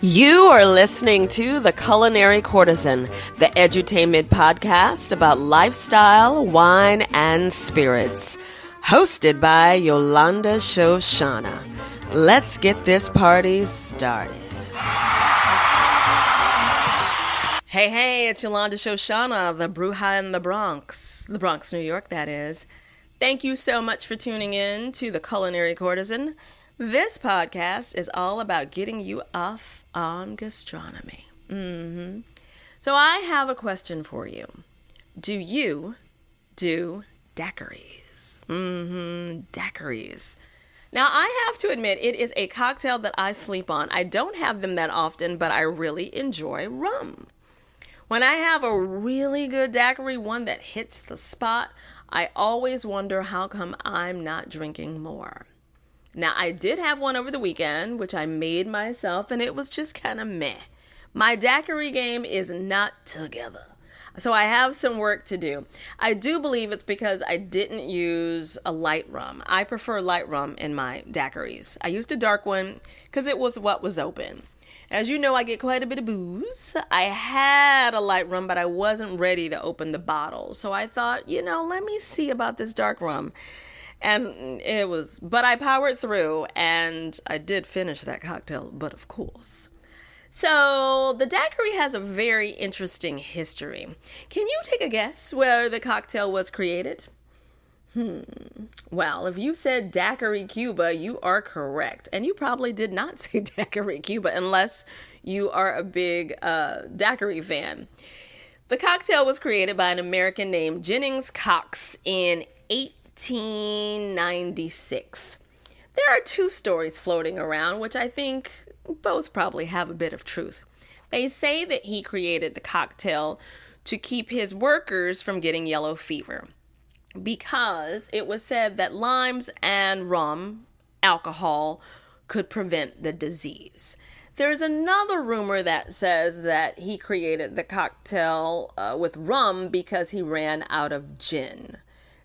You are listening to the Culinary Courtesan, the edutainment podcast about lifestyle, wine, and spirits. Hosted by Yolanda Shoshana. Let's get this party started. Hey, it's Yolanda Shoshana, the Bruja in the Bronx, New York, that is. Thank you so much for tuning in to the Culinary Courtesan. This podcast is all about getting you off on gastronomy. So I have a question for you. Do you do daiquiris? Daiquiris. Now, I have to admit, it is a cocktail that I sleep on. I don't have them that often, but I really enjoy rum. When I have a really good daiquiri, one that hits the spot, I always wonder how come I'm not drinking more. Now, I did have one over the weekend, which I made myself, and it was just kind of meh. My daiquiri game is not together, so I have some work to do. I do believe it's because I didn't use a light rum. I prefer light rum in my daiquiris. I used a dark one because it was what was open. As you know, I get quite a bit of booze. I had a light rum, but I wasn't ready to open the bottle. So I thought, let me see about this dark rum. And but I powered through and I did finish that cocktail, but of course. So the daiquiri has a very interesting history. Can you take a guess where the cocktail was created? Well, if you said Daiquiri, Cuba, you are correct. And you probably did not say Daiquiri, Cuba, unless you are a big daiquiri fan. The cocktail was created by an American named Jennings Cox in 1896. There are two stories floating around, which I think both probably have a bit of truth. They say that he created the cocktail to keep his workers from getting yellow fever, because it was said that limes and rum, alcohol, could prevent the disease. There's another rumor that says that he created the cocktail with rum because he ran out of gin.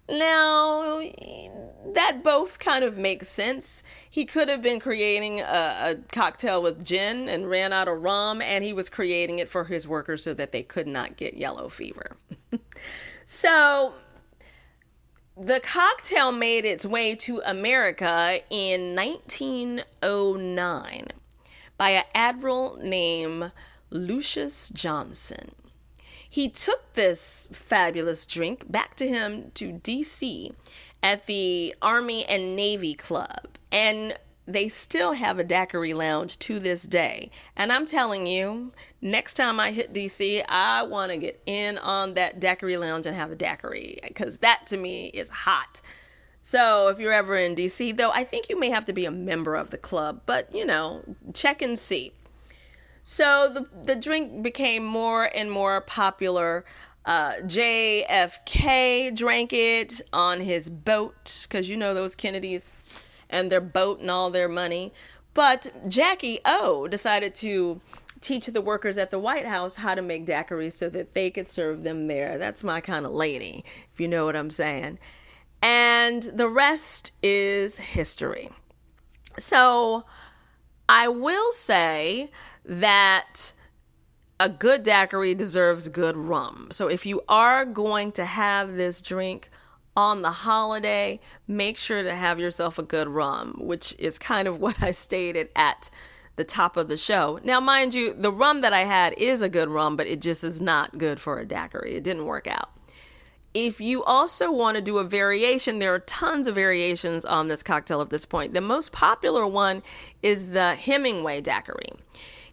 Now, that both kind of makes sense. He could have been creating a cocktail with gin and ran out of rum, and he was creating it for his workers so that they could not get yellow fever. So the cocktail made its way to America in 1909 by an admiral named Lucius Johnson. He took this fabulous drink back to him to D.C. at the Army and Navy Club, and they still have a daiquiri lounge to this day. And I'm telling you, next time I hit D.C., I want to get in on that daiquiri lounge and have a daiquiri, because that to me is hot. So if you're ever in D.C., though, I think you may have to be a member of the club, but, check and see. So the drink became more and more popular. JFK drank it on his boat, because those Kennedys and their boat and all their money. But Jackie O decided to teach the workers at the White House how to make daiquiris so that they could serve them there. That's my kind of lady, if you know what I'm saying. And the rest is history. So I will say that a good daiquiri deserves good rum. So if you are going to have this drink on the holiday, make sure to have yourself a good rum, which is kind of what I stated at the top of the show. Now, mind you, the rum that I had is a good rum, but it just is not good for a daiquiri. It didn't work out. If you also want to do a variation, there are tons of variations on this cocktail at this point. The most popular one is the Hemingway daiquiri.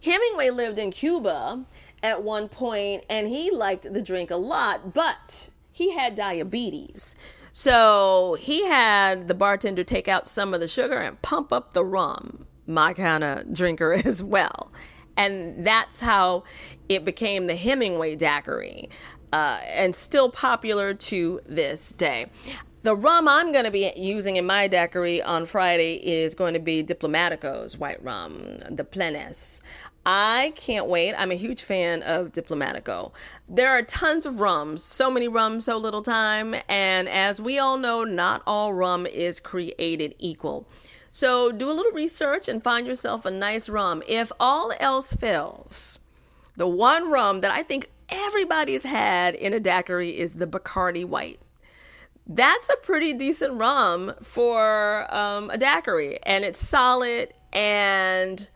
Hemingway lived in Cuba at one point, and he liked the drink a lot, but he had diabetes. So he had the bartender take out some of the sugar and pump up the rum, my kind of drinker as well. And that's how it became the Hemingway daiquiri, and still popular to this day. The rum I'm going to be using in my daiquiri on Friday is going to be Diplomatico's white rum, the Plenes. I can't wait. I'm a huge fan of Diplomatico. There are tons of rums, so many rums, so little time. And as we all know, not all rum is created equal. So do a little research and find yourself a nice rum. If all else fails, the one rum that I think everybody's had in a daiquiri is the Bacardi White. That's a pretty decent rum for a daiquiri, and it's solid and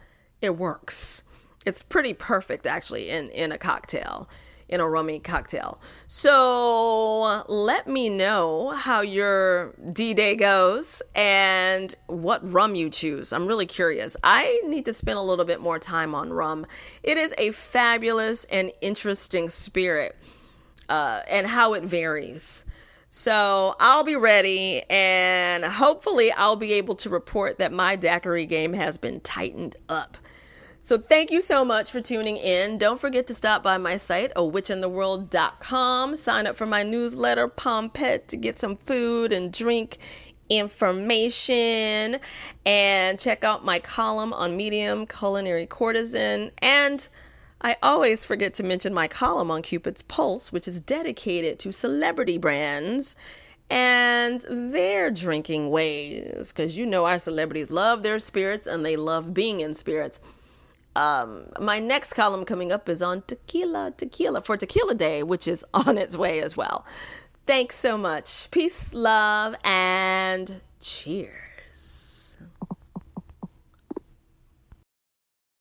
it works. It's pretty perfect, actually, in a cocktail, in a rummy cocktail. So let me know how your D-Day goes and what rum you choose. I'm really curious. I need to spend a little bit more time on rum. It is a fabulous and interesting spirit, and how it varies. So I'll be ready, and hopefully I'll be able to report that my daiquiri game has been tightened up. So thank you so much for tuning in. Don't forget to stop by my site, awitchintheworld.com. Sign up for my newsletter, Pompet, to get some food and drink information. And check out my column on Medium, Culinary, Courtesan. And I always forget to mention my column on Cupid's Pulse, which is dedicated to celebrity brands and their drinking ways. Because you know our celebrities love their spirits and they love being in spirits. My next column coming up is on tequila for Tequila Day, which is on its way as well. Thanks so much. Peace, love, and cheers.